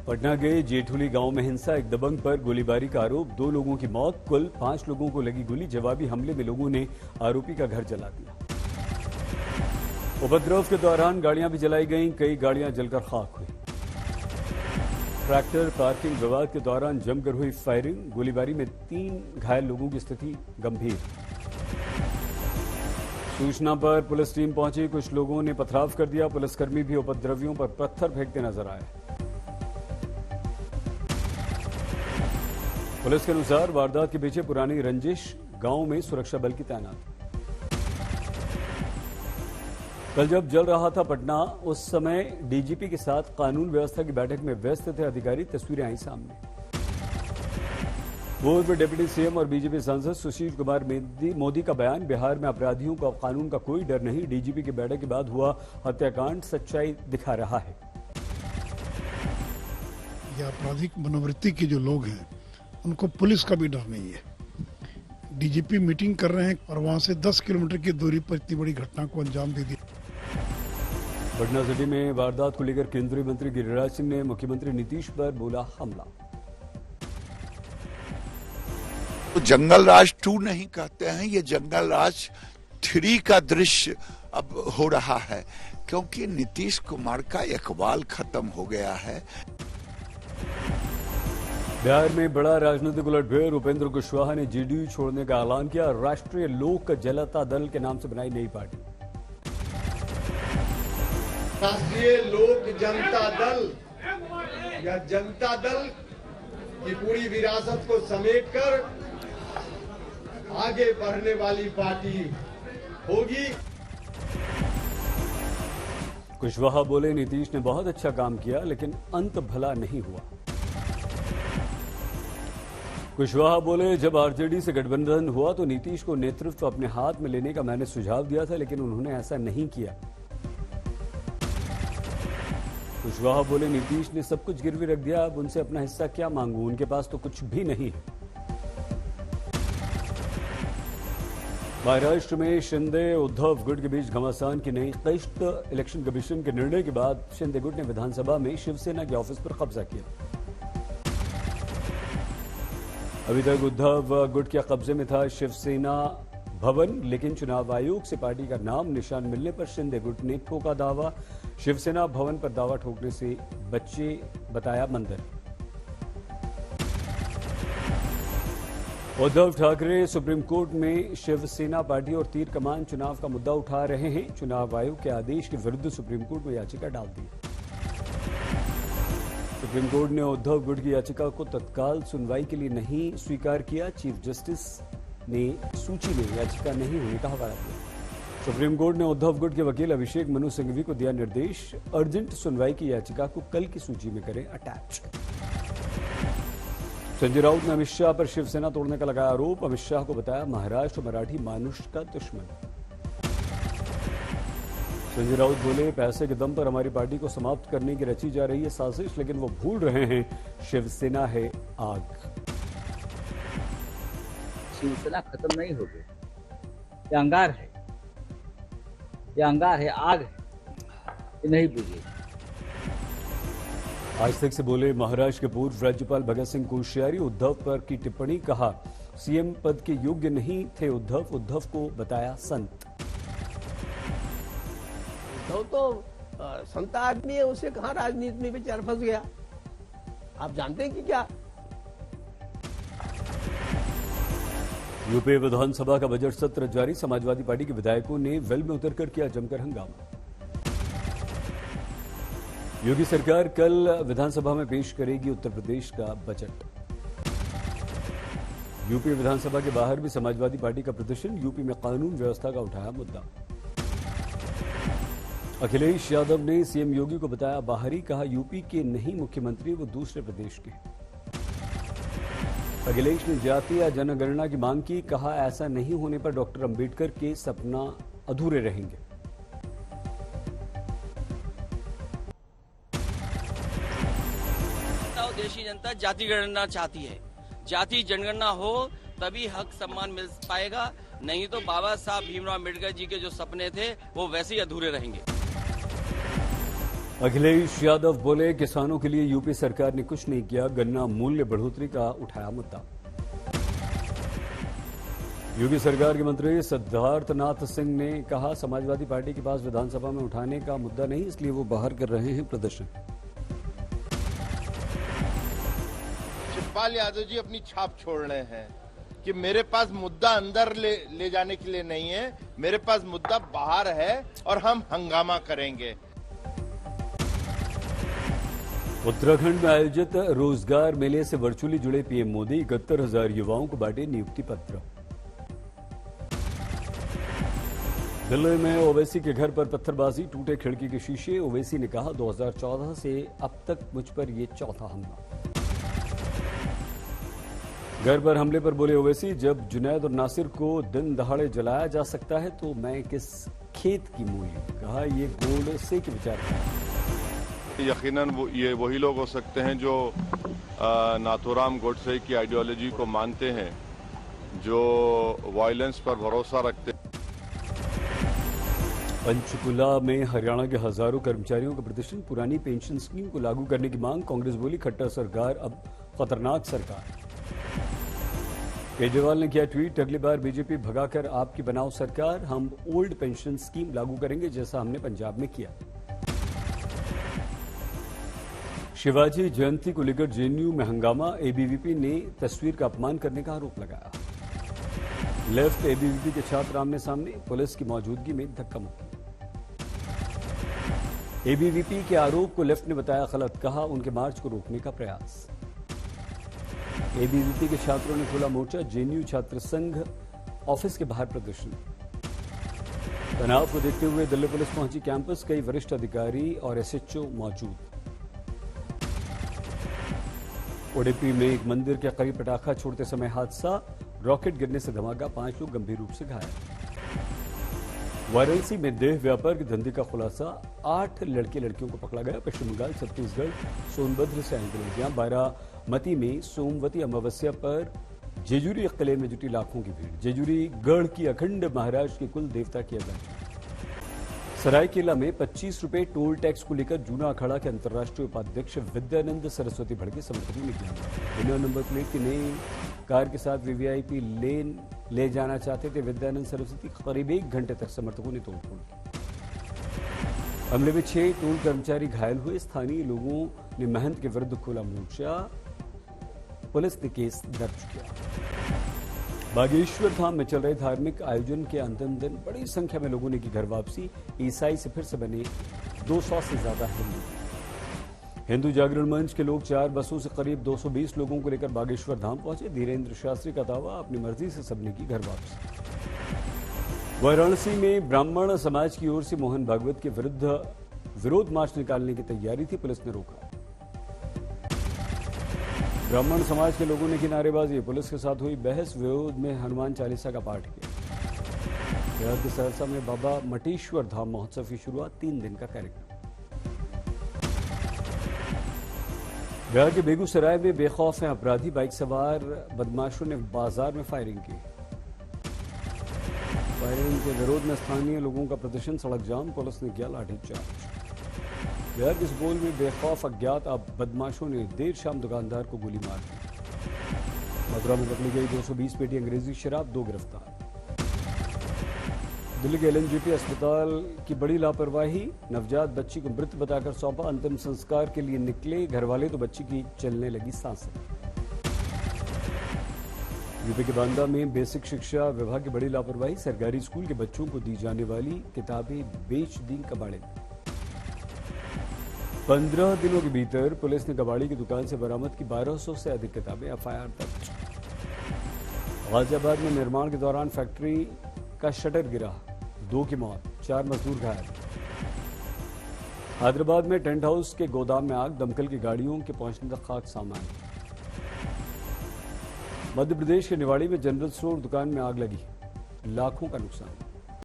पटना के जेठुली गांव में हिंसा, एक दबंग पर गोलीबारी का आरोप, 2 लोगों की मौत, कुल 5 लोगों को लगी गोली। जवाबी हमले में लोगों ने आरोपी का घर जला दिया। उपद्रव के दौरान गाड़ियां भी जलाई गईं, कई गाड़ियां जलकर खाक हुई। ट्रैक्टर पार्किंग विवाद के दौरान जमकर हुई फायरिंग, गोलीबारी में 3 घायल लोगों की स्थिति गंभीर। सूचना पर पुलिस टीम पहुंची, कुछ लोगों ने पथराव कर दिया। पुलिसकर्मी भी उपद्रवियों पर पत्थर फेंकते नजर आए। पुलिस के अनुसार वारदात के पीछे पुरानी रंजिश, गांव में सुरक्षा बल की तैनाती। कल जब जल रहा था पटना, उस समय डीजीपी के साथ कानून व्यवस्था की बैठक में व्यस्त थे अधिकारी। तस्वीरें आई सामने। पूर्व डिप्टी सीएम और बीजेपी सांसद सुशील कुमार मोदी का बयान, बिहार में अपराधियों का कानून का कोई डर नहीं। डीजीपी की बैठक के बाद हुआ हत्याकांड सच्चाई दिखा रहा है। ये आपराधिक मनोवृत्ति के जो लोग हैं उनको पुलिस का भी डर नहीं है। डीजीपी मीटिंग कर रहे हैं और वहां से 10 किलोमीटर की दूरी पर इतनी बड़ी घटना को अंजाम दे दिया। पटना सिटी में वारदात को लेकर केंद्रीय मंत्री गिरिराज सिंह ने मुख्यमंत्री नीतीश पर बोला हमला। तो जंगल राज 2 नहीं कहते हैं, ये जंगल राज 3 का दृश्य अब हो रहा है, क्योंकि नीतीश कुमार का इकबाल खत्म हो गया है। बिहार में बड़ा राजनीतिक उलटफेर, उपेंद्र कुशवाहा ने जेडीयू छोड़ने का ऐलान किया। राष्ट्रीय लोक जनता दल के नाम से बनाई नई पार्टी। राष्ट्रीय लोक जनता दल या जनता दल की पूरी विरासत को समेटकर आगे बढ़ने वाली पार्टी होगी। कुशवाहा बोले, नीतीश ने बहुत अच्छा काम किया लेकिन अंत भला नहीं हुआ। कुशवाहा बोले, जब आरजेडी से गठबंधन हुआ तो नीतीश को नेतृत्व अपने हाथ में लेने का मैंने सुझाव दिया था, लेकिन उन्होंने ऐसा नहीं किया। कुशवाहा बोले, नीतीश ने सब कुछ गिरवी रख दिया, अब उनसे अपना हिस्सा क्या मांगूं, उनके पास तो कुछ भी नहीं है। महाराष्ट्र में शिंदे उद्धव गुट के बीच घमासान की नई किश्त। इलेक्शन कमीशन के निर्णय के बाद शिंदे गुट ने विधानसभा में शिवसेना के ऑफिस पर कब्जा किया। अभी तक उद्धव गुट के कब्जे में था शिवसेना भवन, लेकिन चुनाव आयोग से पार्टी का नाम निशान मिलने पर शिंदे गुट ने ठोका दावा। शिवसेना भवन पर दावा ठोकने से बच्चे, बताया मंदिर। उद्धव ठाकरे सुप्रीम कोर्ट में शिवसेना पार्टी और तीर कमान चुनाव का मुद्दा उठा रहे हैं। चुनाव आयोग के आदेश के विरुद्ध सुप्रीम कोर्ट में याचिका डाल दी। सुप्रीम कोर्ट ने उद्धव गुट की याचिका को तत्काल सुनवाई के लिए नहीं स्वीकार किया। चीफ जस्टिस ने सूची में याचिका नहीं होने का हवाला दिया। सुप्रीम कोर्ट ने उद्धव गुट के वकील अभिषेक मनु सिंघवी को दिया निर्देश, अर्जेंट सुनवाई की याचिका को कल की सूची में करें अटैच। संजय राउत ने अमित शाह पर शिवसेना तोड़ने का लगाया आरोप। अमित शाह को बताया महाराष्ट्र मराठी मानुष का दुश्मन। संजय राउत बोले, पैसे के दम पर हमारी पार्टी को समाप्त करने की रची जा रही है साजिश, लेकिन वो भूल रहे हैं शिवसेना है आग। शिवसेना खत्म नहीं होगी, ये अंगार है, ये अंगार है, आग है, ये नहीं बुझेगी। आज तक से बोले महाराष्ट्र के पूर्व राज्यपाल भगत सिंह कोश्यारी। उद्धव पर की टिप्पणी, कहा सीएम पद के योग्य नहीं थे उद्धव, उद्धव को बताया संत। उद्धव तो संत आदमी है, उसे कहां राजनीति में बेचारा फंस गया। आप जानते हैं कि क्या यूपी विधानसभा का बजट सत्र जारी। समाजवादी पार्टी के विधायकों ने वेल में उतरकर किया जमकर हंगामा। योगी सरकार कल विधानसभा में पेश करेगी उत्तर प्रदेश का बजट। यूपी विधानसभा के बाहर भी समाजवादी पार्टी का प्रदर्शन। यूपी में कानून व्यवस्था का उठाया मुद्दा। अखिलेश यादव ने सीएम योगी को बताया बाहरी, कहा यूपी के नहीं मुख्यमंत्री, वो दूसरे प्रदेश के। अखिलेश ने जातीय जनगणना की मांग की, कहा ऐसा नहीं होने पर डॉक्टर अंबेडकर के सपना अधूरे रहेंगे। देशी जनता जाति गणना चाहती है, जाति जनगणना हो तभी हक सम्मान मिल पाएगा, नहीं तो बाबा साहब भीमराव अम्बेडकर जी के जो सपने थे वो वैसे ही अधूरे रहेंगे। अखिलेश यादव बोले, किसानों के लिए यूपी सरकार ने कुछ नहीं किया, गन्ना मूल्य बढ़ोतरी का उठाया मुद्दा। यूपी सरकार के मंत्री सिद्धार्थनाथ सिंह ने कहा, समाजवादी पार्टी के पास विधानसभा में उठाने का मुद्दा नहीं, इसलिए वो बाहर कर रहे हैं प्रदर्शन। शिवपाल यादव जी अपनी छाप छोड़ रहे हैं कि मेरे पास मुद्दा अंदर ले जाने के लिए नहीं है, मेरे पास मुद्दा बाहर है और हम हंगामा करेंगे। उत्तराखंड में आयोजित रोजगार मेले से वर्चुअली जुड़े पीएम मोदी, 71,000 युवाओं को बांटे नियुक्ति पत्र। दिल्ली में ओवैसी के घर पर पत्थरबाजी, टूटे खिड़की के शीशे। ओवैसी ने कहा, 2014 से अब तक मुझ पर यह चौथा हमला। घर पर हमले पर बोले ओवैसी, जब जुनैद और नासिर को दिन दहाड़े जलाया जा सकता है तो मैं किस खेत की मूली। कहा, ये गोडसे के विचार है। यकीनन ये वही लोग हो सकते हैं जो नाथूराम गोडसे की आइडियोलॉजी को मानते हैं, जो वायलेंस पर भरोसा रखते हैं। पंचकुला में हरियाणा के हजारों कर्मचारियों का प्रदर्शन, पुरानी पेंशन स्कीम को लागू करने की मांग। कांग्रेस बोली, खट्टर सरकार अब खतरनाक सरकार। केजरीवाल ने किया ट्वीट, अगली बार बीजेपी भगाकर आपकी बनाओ सरकार, हम ओल्ड पेंशन स्कीम लागू करेंगे जैसा हमने पंजाब में किया। शिवाजी जयंती को लेकर जेएनयू में हंगामा, एबीवीपी ने तस्वीर का अपमान करने का आरोप लगाया। लेफ्ट एबीवीपी के छात्र आमने सामने, पुलिस की मौजूदगी में धक्का मुक्की। एबीवीपी के आरोप को लेफ्ट ने बताया गलत, कहा उनके मार्च को रोकने का प्रयास। एबीवीपी के छात्रों ने खोला मोर्चा, जेएनयू छात्र संघ ऑफिस के बाहर प्रदर्शन। तनाव को देखते हुए दिल्ली पुलिस पहुंची कैंपस, कई वरिष्ठ अधिकारी और एसएचओ मौजूद। उडुपी में एक मंदिर के करीब पटाखा छोड़ते समय हादसा, रॉकेट गिरने से धमाका, 5 लोग गंभीर रूप से घायल। वाराणसी में देह व्यापार के धंधे का खुलासा, 8 लड़के लड़कियों को पकड़ा गया। पश्चिम बंगाल, छत्तीसगढ़, सोनभद्र से आई लड़कियां। बारामती में सोमवती अमावस्या पर जेजुरी किले में जुटी लाखों की भीड़। जेजुरी गढ़ की अखंड महाराष्ट्र के कुल देवता की अदा। सरायकेला में 25 रुपए टोल टैक्स को लेकर जूना अखाड़ा के अंतर्राष्ट्रीय उपाध्यक्ष विद्यानंद सरस्वती भड़के, समर्थकों ने किया। बिना नंबर प्लेट की नई कार के साथ वीवीआईपी लेन ले जाना चाहते थे विद्यानंद सरस्वती, करीब 1 घंटे तक समर्थकों ने तोड़फोड़ की। हमले में 6 टोल कर्मचारी घायल हुए। स्थानीय लोगों ने महंत के विरुद्ध खोला मोर्चा, पुलिस ने केस दर्ज किया। बागेश्वर धाम में चल रहे धार्मिक आयोजन के अंतिम दिन बड़ी संख्या में लोगों ने की घर वापसी। ईसाई से फिर से बने 200 से ज्यादा हिंदू जागरण मंच के लोग 4 बसों से करीब 220 लोगों को लेकर बागेश्वर धाम पहुंचे। धीरेन्द्र शास्त्री का दावा, अपनी मर्जी से सबने की घर वापसी। वाराणसी में ब्राह्मण समाज की ओर से मोहन भागवत के विरुद्ध विरोध मार्च निकालने की तैयारी थी, पुलिस ने रोका। ब्राह्मण समाज के लोगों ने की नारेबाजी, पुलिस के साथ हुई बहस, विरोध में हनुमान चालीसा का पाठ किया। बिहार के सहरसा में बाबा मटेश्वर धाम महोत्सव की शुरुआत, 3 दिन का कार्यक्रम। बिहार के बेगूसराय में बेखौफ हैं अपराधी, बाइक सवार बदमाशों ने बाजार में फायरिंग की। फायरिंग के विरोध में स्थानीय लोगों का प्रदर्शन, सड़क जाम, पुलिस ने किया लाठीचार्ज। बिहार के सुपौल में बेखौफ अज्ञात बदमाशों ने देर शाम दुकानदार को गोली मार दी। मथुरा में पकड़ी गई 220 पेटी अंग्रेजी शराब, 2 गिरफ्तार। दिल्ली के एलएनजेपी अस्पताल की बड़ी लापरवाही, नवजात बच्ची को मृत बताकर सौंपा, अंतिम संस्कार के लिए निकले घरवाले तो बच्ची की चलने लगी सांसें। यूपी के बांदा में बेसिक शिक्षा विभाग की बड़ी लापरवाही, सरकारी स्कूल के बच्चों को दी जाने वाली किताबें बेच दी कबाड़े। 15 दिनों के भीतर पुलिस ने कबाड़ी की दुकान से बरामद की 1200 से अधिक किताबें, एफआईआर दर्ज। गाजियाबाद में निर्माण के दौरान फैक्ट्री का शटर गिरा, 2 की मौत, 4 मजदूर घायल। हैदराबाद में टेंट हाउस के गोदाम में आग, दमकल की गाड़ियों के पहुंचने तक खाक सामान। मध्य प्रदेश के निवाड़ी में जनरल स्टोर दुकान में आग लगी, लाखों का नुकसान।